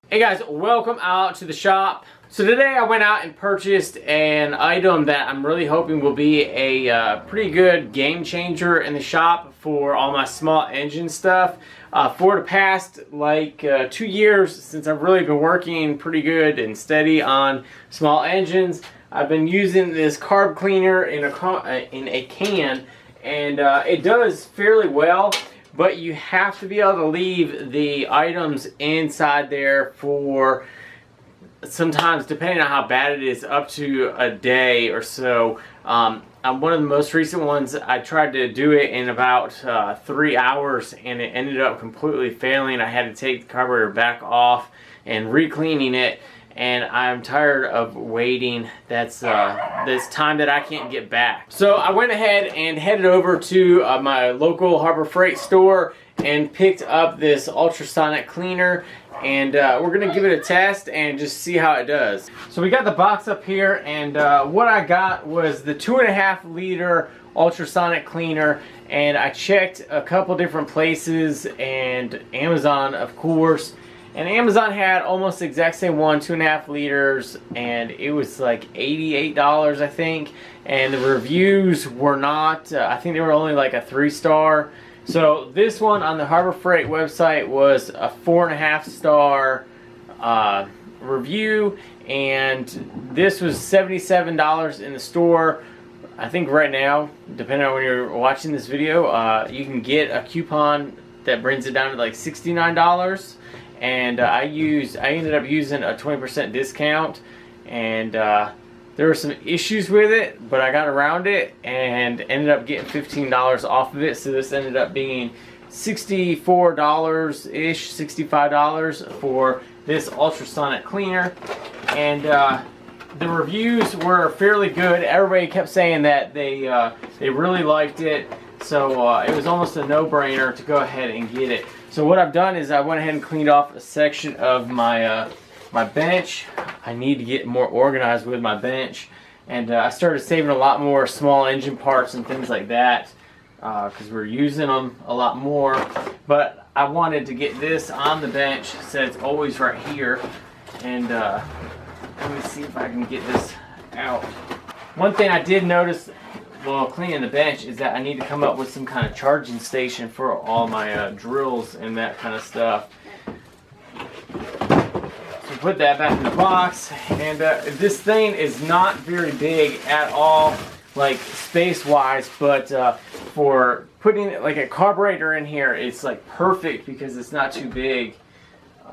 Hey guys, welcome out to the shop. So today I went out and purchased an item that I'm really hoping will be a pretty good game changer in the shop for all my small engine stuff. For the past 2 years, since I've really been working pretty good and steady on small engines, I've been using this carb cleaner in a can, and it does fairly well. But you have to be able to leave the items inside there for sometimes, depending on how bad it is, up to a day or so. On one of the most recent ones, I tried to do it in about 3 hours, and it ended up completely failing. I had to take the carburetor back off and re-cleaning it. And I'm tired of waiting. That's this time that I can't get back. So I went ahead and headed over to my local Harbor Freight store and picked up this ultrasonic cleaner, and we're gonna give it a test and just see how it does. So we got the box up here, and what I got was the 2.5 liter ultrasonic cleaner, and I checked a couple different places and Amazon, of course. And Amazon had almost the exact same one, 2.5 liters, and it was like $88, I think. And the reviews were not, I think they were only like a 3-star. So this one on the Harbor Freight website was a 4.5 star review, and this was $77 in the store. I think right now, depending on when you're watching this video, you can get a coupon that brings it down to like $69. And I ended up using a 20% discount, and there were some issues with it, but I got around it and ended up getting $15 off of it. So this ended up being $64-ish, $65 for this ultrasonic cleaner. And the reviews were fairly good. Everybody kept saying that they really liked it. So it was almost a no-brainer to go ahead and get it. So what I've done is I went ahead and cleaned off a section of my my bench. I need to get more organized with my bench, and I started saving a lot more small engine parts and things like that because we're using them a lot more. But I wanted to get this on the bench so it's always right here. And let me see if I can get this out. One thing I did notice while cleaning the bench is that I need to come up with some kind of charging station for all my drills and that kind of stuff. So put that back in the box, and this thing is not very big at all, like space-wise, but for putting like a carburetor in here, it's like perfect because it's not too big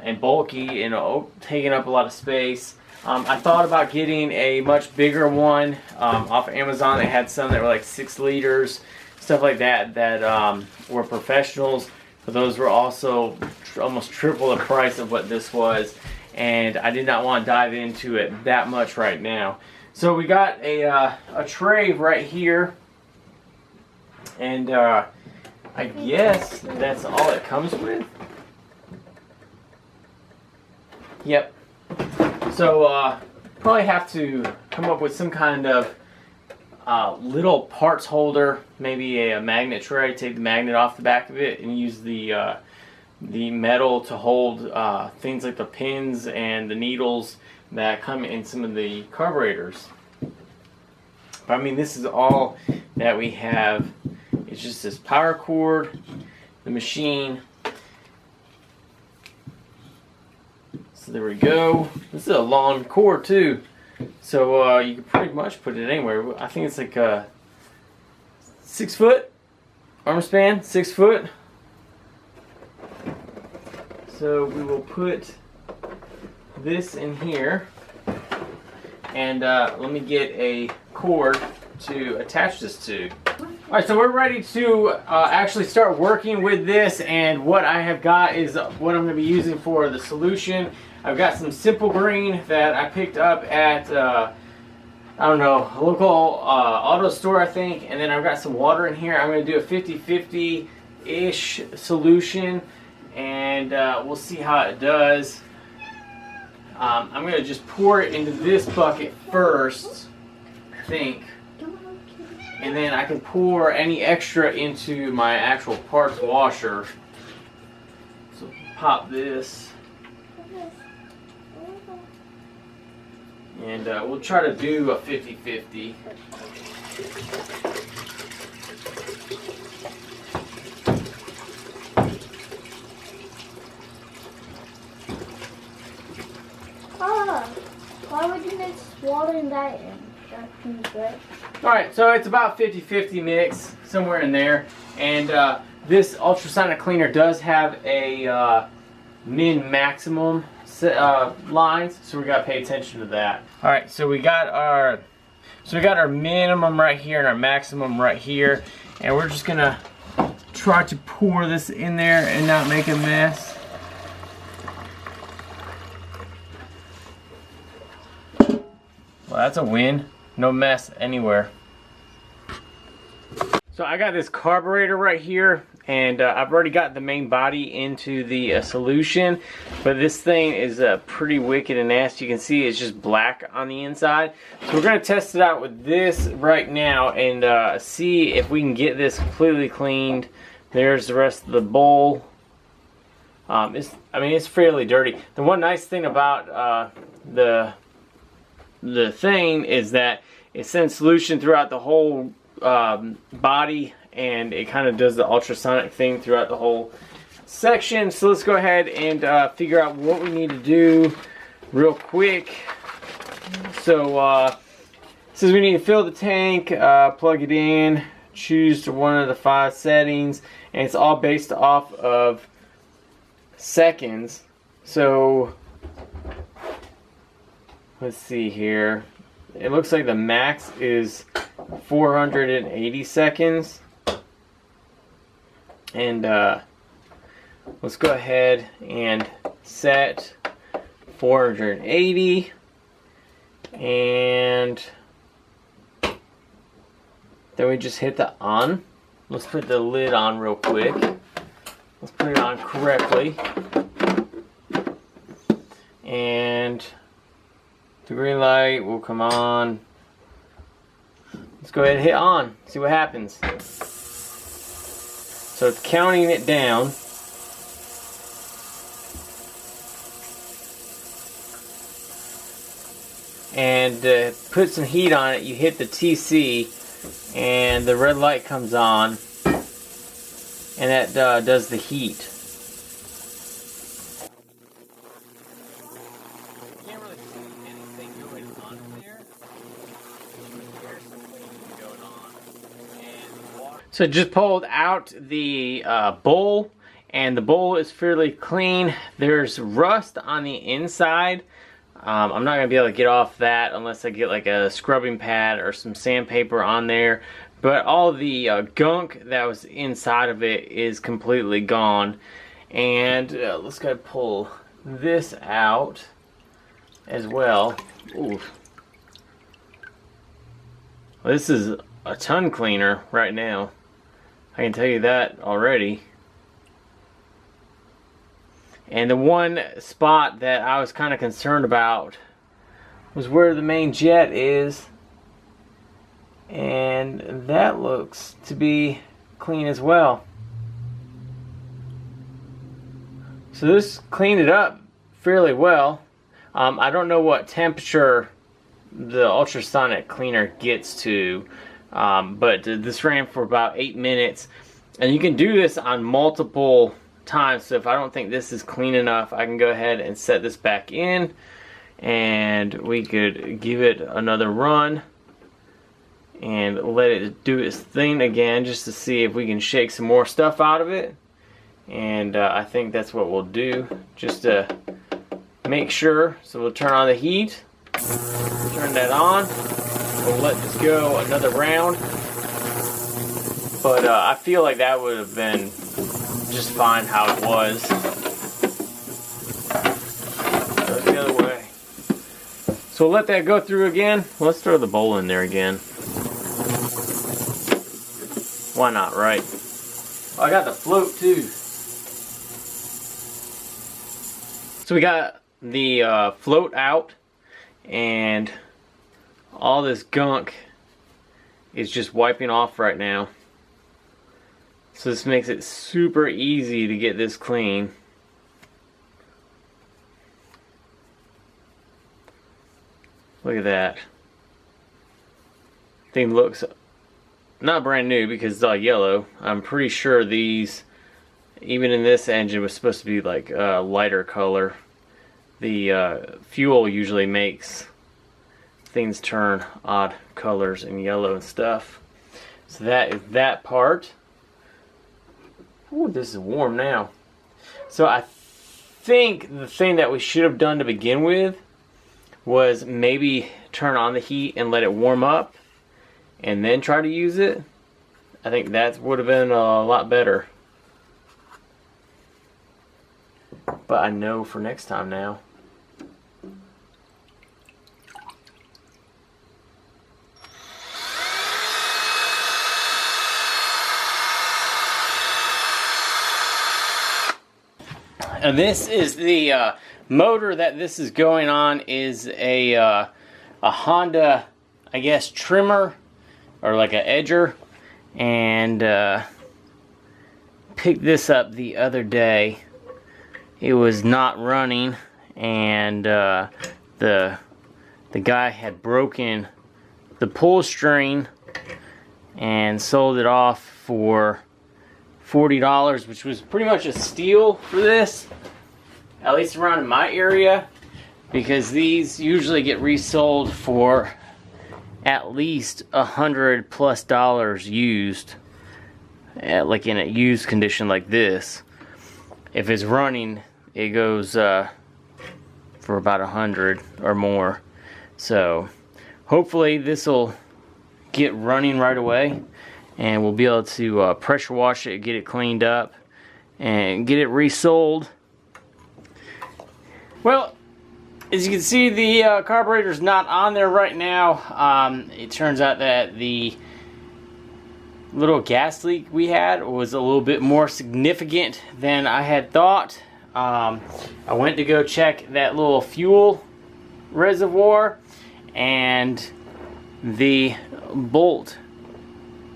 and bulky and taking up a lot of space. I thought about getting a much bigger one off of Amazon. They had some that were like 6 liters, stuff like that, that were professionals, but those were also almost triple the price of what this was, and I did not want to dive into it that much right now. So we got a tray right here, and I guess that's all it comes with. Yep. So probably have to come up with some kind of little parts holder, maybe a magnet tray. Take the magnet off the back of it and use the metal to hold things like the pins and the needles that come in some of the carburetors. But I mean, this is all that we have. It's just this power cord, the machine. So there we go. This is a long cord too, so you can pretty much put it anywhere. I think it's like a 6 foot arm span, 6 foot. So we will put this in here, and let me get a cord to attach this to. Alright, so we're ready to actually start working with this, and what I have got is what I'm going to be using for the solution. I've got some Simple Green that I picked up at, I don't know, a local auto store, I think, and then I've got some water in here. I'm going to do a 50-50-ish solution, and we'll see how it does. I'm going to just pour it into this bucket first, I think. And then I can pour any extra into my actual parts washer. So pop this And we'll try to do a 50-50. Why would you mix water and that in? That seems good. Alright, so it's about 50-50 mix, somewhere in there. And this ultrasonic cleaner does have a min-maximum lines, so we gotta pay attention to that. Alright, so we got our minimum right here and our maximum right here. And we're just gonna try to pour this in there and not make a mess. Well, that's a win. No mess anywhere. So I got this carburetor right here, and I've already got the main body into the solution, but this thing is pretty wicked and nasty. You can see it's just black on the inside. So we're going to test it out with this right now and see if we can get this completely cleaned. There's the rest of the bowl. It's fairly dirty. The one nice thing about the thing is that it sends solution throughout the whole body, and it kind of does the ultrasonic thing throughout the whole section. So let's go ahead and figure out what we need to do real quick. So says we need to fill the tank, plug it in, choose to one of the 5 settings, and it's all based off of seconds. So let's see here. It looks like the max is 480 seconds. And let's go ahead and set 480. And then we just hit the on. Let's put the lid on real quick. Let's put it on correctly. And the green light will come on. Let's go ahead and hit on, see what happens. So it's counting it down. And put some heat on it. You hit the TC and the red light comes on, and that does the heat. So just pulled out the bowl, and the bowl is fairly clean. There's rust on the inside. I'm not going to be able to get off that unless I get like a scrubbing pad or some sandpaper on there. But all the gunk that was inside of it is completely gone. And let's go ahead and pull this out as well. Ooh. This is a ton cleaner right now. I can tell you that already. And the one spot that I was kind of concerned about was where the main jet is. And that looks to be clean as well. So this cleaned it up fairly well. I don't know what temperature the ultrasonic cleaner gets to. But this ran for about 8 minutes, and you can do this on multiple times. So if I don't think this is clean enough, I can go ahead and set this back in, and we could give it another run and let it do its thing again, just to see if we can shake some more stuff out of it. And I think that's what we'll do, just to make sure. So we'll turn on the heat, turn that on. We'll let this go another round, but I feel like that would have been just fine how it was. Go the other way. So we'll let that go through again. Let's throw the bowl in there again. Why not, right? Oh, I got the float too. So we got the float out, and all this gunk is just wiping off right now. So this makes it super easy to get this clean. Look at that. Thing looks not brand new because it's all yellow. I'm pretty sure these, even in this engine, was supposed to be like a lighter color. The fuel usually makes things turn odd colors and yellow and stuff. So that is that part. Ooh, this is warm now. So I think the thing that we should have done to begin with was maybe turn on the heat and let it warm up and then try to use it. I think that would have been a lot better. But I know for next time now. And this is the motor that this is going on is a Honda, I guess, trimmer or like an edger, and picked this up the other day. It was not running, and the guy had broken the pull string and sold it off for $40, which was pretty much a steal for this, at least around in my area, because these usually get resold for at least $100+ used, like in a used condition like this. If it's running, it goes for about 100 or more. So hopefully this will get running right away, and we'll be able to pressure wash it, get it cleaned up, and get it resold. Well, as you can see, the carburetor's not on there right now. It turns out that the little gas leak we had was a little bit more significant than I had thought. I went to go check that little fuel reservoir, and the bolt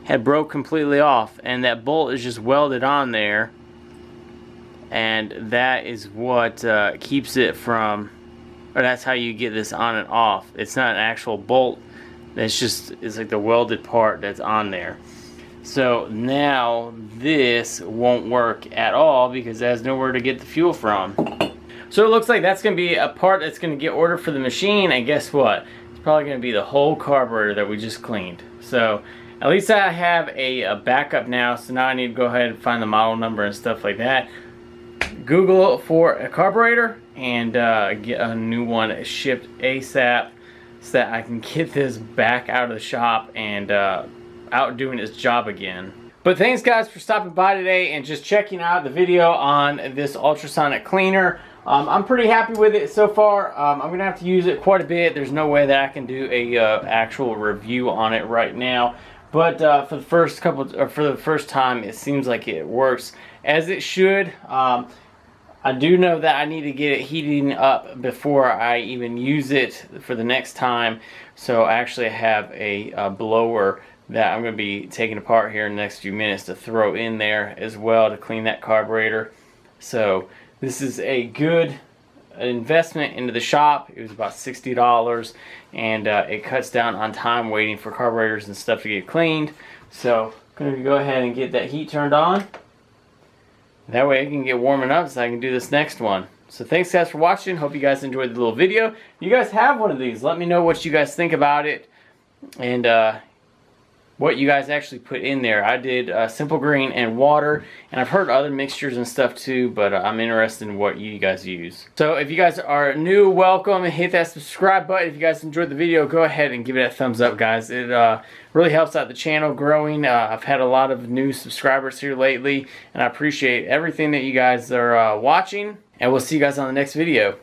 had broke completely off, and that bolt is just welded on there, and that is what keeps it from, or that's how you get this on and off. It's not an actual bolt, it's like the welded part that's on there. So now this won't work at all because it has nowhere to get the fuel from. So it looks like that's going to be a part that's going to get ordered for the machine, and guess what? It's probably going to be the whole carburetor that we just cleaned. So at least I have a backup now, so now I need to go ahead and find the model number and stuff like that. Google for a carburetor and get a new one shipped ASAP so that I can get this back out of the shop and out doing its job again. But thanks guys for stopping by today and just checking out the video on this ultrasonic cleaner. I'm pretty happy with it so far. I'm gonna have to use it quite a bit. There's no way that I can do a actual review on it right now. But for the first time, it seems like it works as it should. I do know that I need to get it heating up before I even use it for the next time. So I actually have a blower that I'm going to be taking apart here in the next few minutes to throw in there as well to clean that carburetor. So this is a good investment into the shop. It was about $60, and it cuts down on time waiting for carburetors and stuff to get cleaned. So I'm going to go ahead and get that heat turned on. That way I can get warming up so I can do this next one. So thanks guys for watching. Hope you guys enjoyed the little video. If you guys have one of these, let me know what you guys think about it and what you guys actually put in there. I did Simple Green and water, and I've heard other mixtures and stuff too, but I'm interested in what you guys use. So if you guys are new, welcome, and hit that subscribe button. If you guys enjoyed the video, go ahead and give it a thumbs up, guys. It really helps out the channel growing. I've had a lot of new subscribers here lately, and I appreciate everything that you guys are watching, and we'll see you guys on the next video.